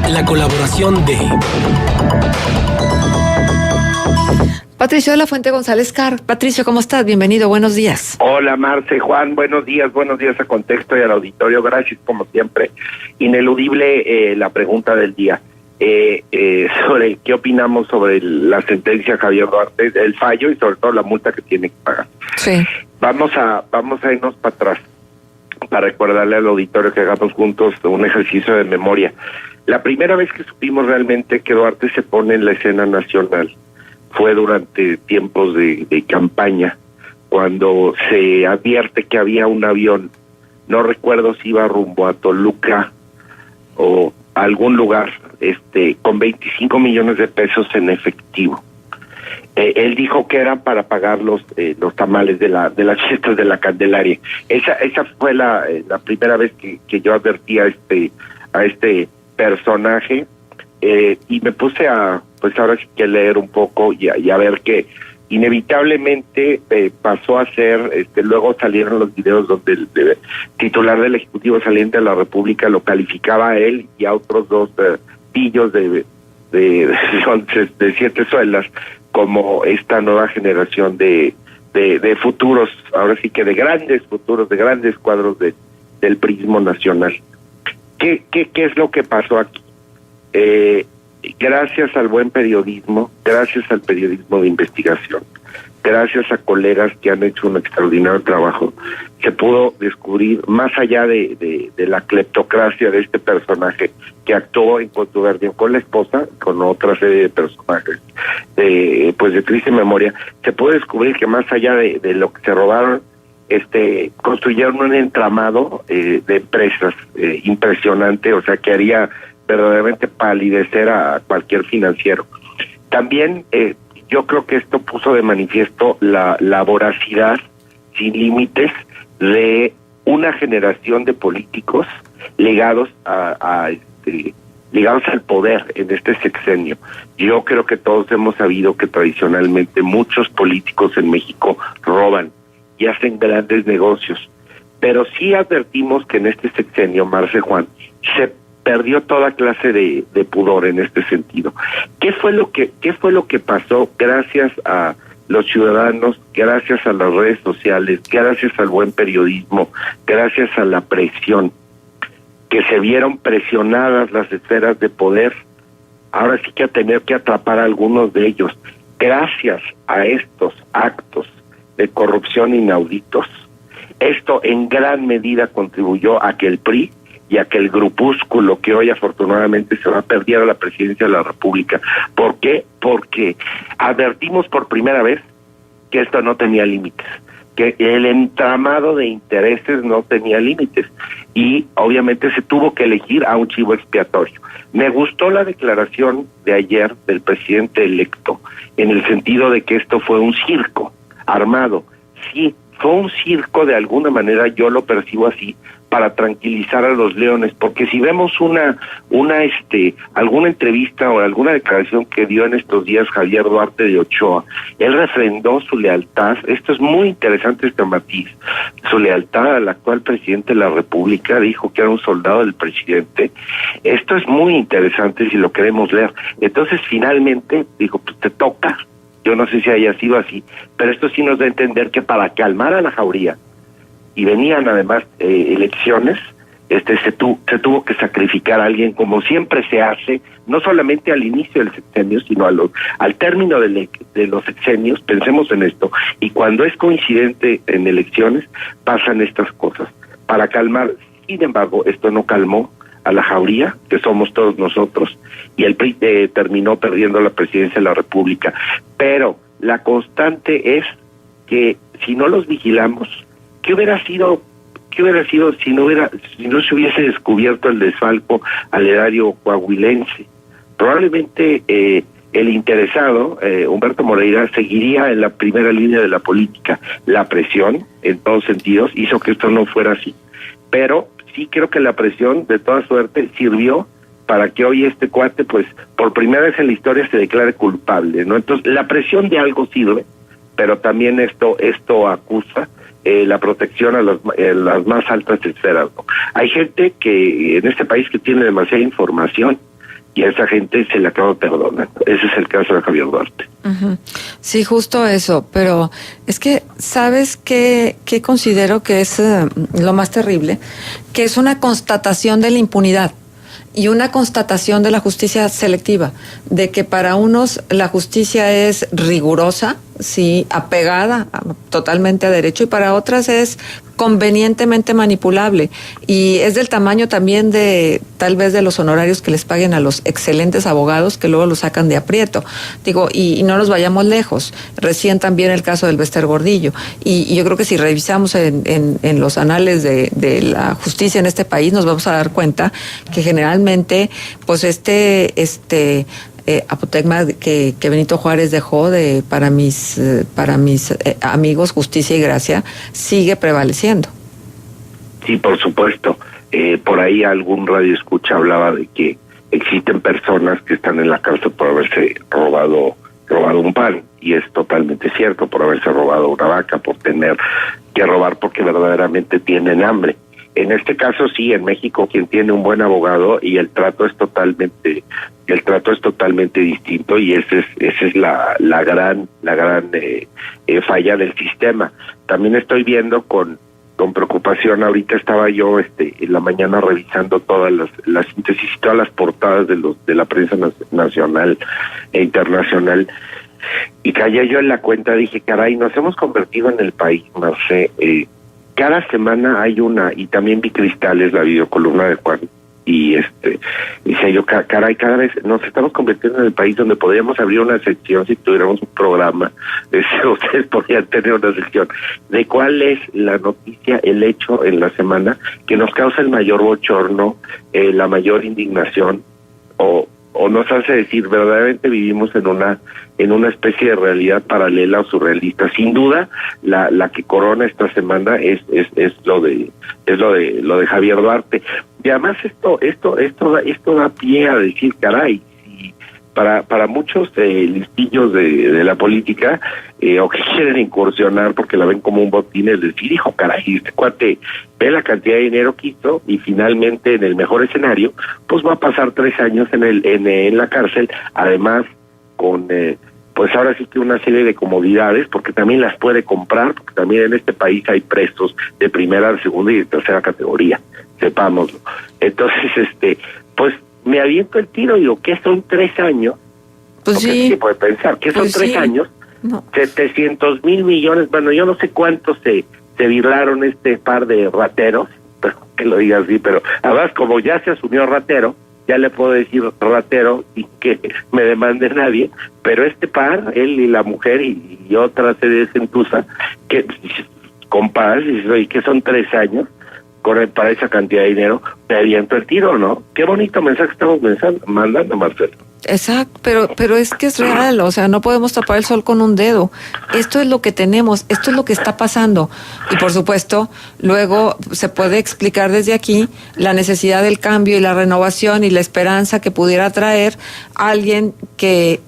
la colaboración de Patricio de la Fuente González Carr. Patricio, ¿cómo estás? Bienvenido, buenos días. Hola, Marce, Juan, buenos días a Contexto y al auditorio. Gracias, como siempre. Ineludible la pregunta del día. Sobre qué opinamos sobre la sentencia de Javier Duarte, el fallo y sobre todo la multa que tiene que pagar. Sí. Vamos a irnos para atrás para recordarle al auditorio que hagamos juntos un ejercicio de memoria. La primera vez que supimos realmente que Duarte se pone en la escena nacional fue durante tiempos de campaña, cuando se advierte que había un avión, no recuerdo si iba rumbo a Toluca o a algún lugar, con 25 millones de pesos en efectivo. Él dijo que eran para pagar los tamales de las fiestas de la Candelaria. Esa fue la primera vez que yo advertí a este personaje, y me puse pues ahora sí que leer un poco y a ver que inevitablemente pasó a ser, luego salieron los videos donde el titular del Ejecutivo Saliente de la República lo calificaba a él y a otros dos pillos de 7 suelas como esta nueva generación de futuros, ahora sí que de grandes futuros, de grandes cuadros del prismo nacional. ¿Qué es lo que pasó aquí? Gracias al buen periodismo, gracias al periodismo de investigación, gracias a colegas que han hecho un extraordinario trabajo, se pudo descubrir más allá de la cleptocracia de este personaje que actuó en contubernio con la esposa, con otra serie de personajes de triste memoria. Se pudo descubrir que más allá de lo que se robaron, construyeron un entramado de empresas impresionante, o sea, que haría verdaderamente palidecer a cualquier financiero. También yo creo que esto puso de manifiesto la voracidad sin límites de una generación de políticos ligados ligados al poder en este sexenio. Yo creo que todos hemos sabido que tradicionalmente muchos políticos en México roban y hacen grandes negocios, pero sí advertimos que en este sexenio, Marce, Juan, se perdió toda clase de pudor en este sentido. ¿Qué fue lo que pasó gracias a los ciudadanos, gracias a las redes sociales, gracias al buen periodismo, gracias a la presión, que se vieron presionadas las esferas de poder, ahora sí que a tener que atrapar a algunos de ellos, gracias a estos actos de corrupción inauditos? Esto en gran medida contribuyó a que el PRI y a que el grupúsculo que hoy afortunadamente se va a perder a la presidencia de la República. ¿Por qué? Porque advertimos por primera vez que esto no tenía límites, que el entramado de intereses no tenía límites, y obviamente se tuvo que elegir a un chivo expiatorio. Me gustó la declaración de ayer del presidente electo, en el sentido de que esto fue un circo armado. Sí, fue un circo, de alguna manera yo lo percibo así, para tranquilizar a los leones, porque si vemos alguna entrevista o alguna declaración que dio en estos días Javier Duarte de Ochoa, él refrendó su lealtad. Esto es muy interesante, este matiz, su lealtad al actual presidente de la República. Dijo que era un soldado del presidente. Esto es muy interesante si lo queremos leer. Entonces finalmente dijo, pues te toca. Yo no sé si haya sido así, pero esto sí nos da a entender que para calmar a la jauría, y venían además elecciones, se tuvo que sacrificar a alguien, como siempre se hace, no solamente al inicio del sexenio, sino al término de los sexenios. Pensemos en esto, y cuando es coincidente en elecciones, pasan estas cosas. Para calmar, sin embargo, esto no calmó a la jauría, que somos todos nosotros, y el PRI terminó perdiendo la presidencia de la República. Pero la constante es que si no los vigilamos, ¿qué hubiera sido si no se hubiese descubierto el desfalco al erario coahuilense? Probablemente el interesado, Humberto Moreira, seguiría en la primera línea de la política. La presión, en todos sentidos, hizo que esto no fuera así. Pero sí creo que la presión, de toda suerte, sirvió para que hoy este cuate, pues, por primera vez en la historia se declare culpable, ¿no? Entonces, la presión de algo sirve, pero también esto acusa la protección a las más altas esferas, ¿no? Hay gente que en este país que tiene demasiada información, y a esa gente se le acaba perdonando. Ese es el caso de Javier Duarte. Uh-huh. Sí, justo eso, pero es que, ¿sabes qué considero que es lo más terrible? Que es una constatación de la impunidad y una constatación de la justicia selectiva, de que para unos la justicia es rigurosa, sí, apegada totalmente a derecho, y para otras es convenientemente manipulable, y es del tamaño también de tal vez de los honorarios que les paguen a los excelentes abogados que luego los sacan de aprieto. Digo, y no nos vayamos lejos, recién también el caso del Bester Gordillo, y yo creo que si revisamos en los anales de la justicia en este país nos vamos a dar cuenta que generalmente pues apotegma que Benito Juárez dejó para mis amigos, justicia y gracia, sigue prevaleciendo. Sí, por supuesto. Por ahí algún radioescucha hablaba de que existen personas que están en la cárcel por haberse robado un pan, y es totalmente cierto, por haberse robado una vaca, por tener que robar porque verdaderamente tienen hambre. En este caso sí, en México quien tiene un buen abogado y el trato es totalmente distinto, y esa es la gran falla del sistema. También estoy viendo con preocupación, ahorita estaba yo en la mañana revisando todas las síntesis y todas las portadas de la prensa nacional e internacional, y caía yo en la cuenta, dije, caray, nos hemos convertido en el país, Marce, cada semana hay una, y también vi Cristales, la videocolumna de Juan, y dice yo, caray, cada vez nos estamos convirtiendo en el país donde podríamos abrir una sección si tuviéramos un programa, ustedes podrían tener una sección de cuál es la noticia, el hecho en la semana que nos causa el mayor bochorno, la mayor indignación, o nos hace decir verdaderamente vivimos en una especie de realidad paralela o surrealista. Sin duda la que corona esta semana es lo de Javier Duarte, y además esto da pie a decir, caray, si para muchos listillos de la política o que quieren incursionar porque la ven como un botín, es decir, hijo, caray, este cuate ve la cantidad de dinero que hizo y finalmente en el mejor escenario pues va a pasar 3 años en la cárcel, además con pues ahora sí que una serie de comodidades, porque también las puede comprar, porque también en este país hay presos de primera, segunda y de tercera categoría, sepámoslo. Entonces, pues me aviento el tiro y digo, ¿qué son 3 años? Pues porque sí. se puede pensar, ¿qué son 3 años? No. 700 mil millones, bueno, yo no sé cuántos se virlaron este par de rateros, pero que lo diga así, pero además como ya se asumió ratero, ya le puedo decir ratero y que me demande nadie, pero este par, él y la mujer y otra serie de gentuza, que comparas y dices, oye, que son 3 años, para esa cantidad de dinero, me aviento el tiro, ¿no? Qué bonito mensaje estamos mandando, Marcelo. Exacto, pero es que es real, o sea, no podemos tapar el sol con un dedo. Esto es lo que tenemos, esto es lo que está pasando. Y por supuesto, luego se puede explicar desde aquí la necesidad del cambio y la renovación y la esperanza que pudiera traer a alguien que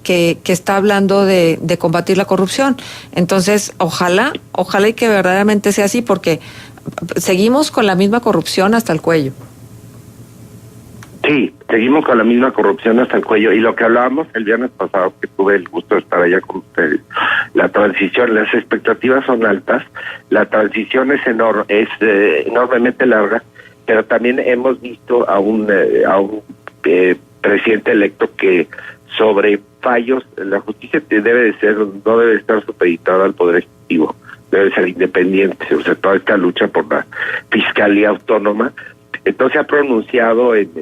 está hablando de combatir la corrupción. Entonces, ojalá y que verdaderamente sea así, porque seguimos con la misma corrupción hasta el cuello. Sí, seguimos con la misma corrupción hasta el cuello. Y lo que hablábamos el viernes pasado, que tuve el gusto de estar allá con ustedes, la transición, las expectativas son altas, la transición es enormemente larga, pero también hemos visto a un presidente electo que sobre fallos, la justicia no debe estar supeditada al Poder Ejecutivo, debe ser independiente, o sea, toda esta lucha por la fiscalía autónoma. Entonces ha pronunciado en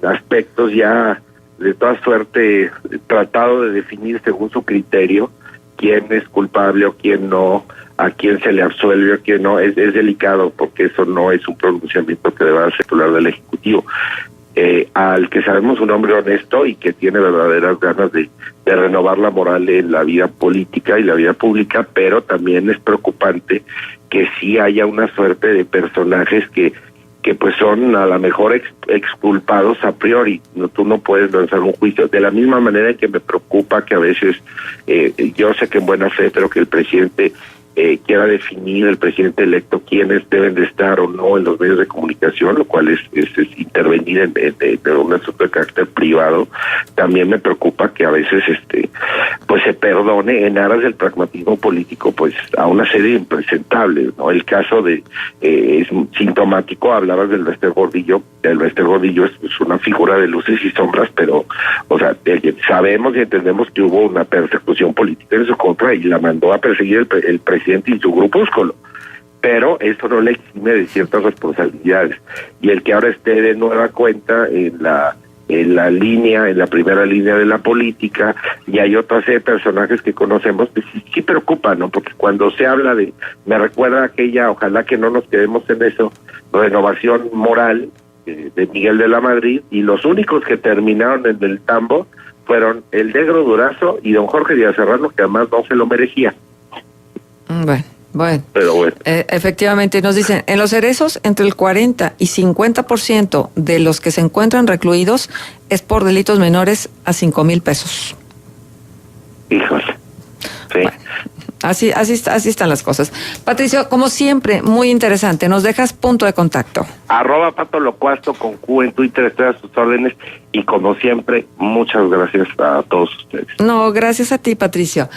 aspectos ya de toda suerte, tratado de definir según su criterio quién es culpable o quién no, a quién se le absuelve o quién no. Es delicado porque eso no es un pronunciamiento que deba ser titular del Ejecutivo. Al que sabemos un hombre honesto y que tiene verdaderas ganas de renovar la moral en la vida política y la vida pública, pero también es preocupante que sí haya una suerte de personajes que pues son a lo mejor exculpados a priori. Tú no puedes lanzar un juicio. De la misma manera que me preocupa que a veces, yo sé que en buena fe, pero que el presidente quiera definir el presidente electo quiénes deben de estar o no en los medios de comunicación, lo cual es intervenir en un asunto de carácter privado. También me preocupa que a veces pues se perdone en aras del pragmatismo político pues a una serie de impresentables, ¿no? El caso de es sintomático, hablabas del Bester Gordillo. El Bester Gordillo es una figura de luces y sombras, pero o sea, sabemos y entendemos que hubo una persecución política en su contra y la mandó a perseguir el presidente y su grupúsculo, pero eso no le exime de ciertas responsabilidades, y el que ahora esté de nueva cuenta en la línea, en la primera línea de la política, y hay otra serie de personajes que conocemos, pues sí preocupa, ¿no? Porque cuando se habla me recuerda aquella, ojalá que no nos quedemos en eso, renovación moral de Miguel de la Madrid, y los únicos que terminaron en el tambo fueron el Negro Durazo y don Jorge Díaz Serrano, que además no se lo merecía. Bueno. Pero bueno. Efectivamente, nos dicen, en Los Cerezos, entre el 40 y 50% de los que se encuentran recluidos es por delitos menores a 5,000 pesos. Híjole. Sí. Bueno, así están las cosas. Patricio, como siempre, muy interesante. Nos dejas punto de contacto. @Pato Locuasto con Q en Twitter, estoy a sus órdenes, y como siempre, muchas gracias a todos ustedes. No, gracias a ti, Patricio.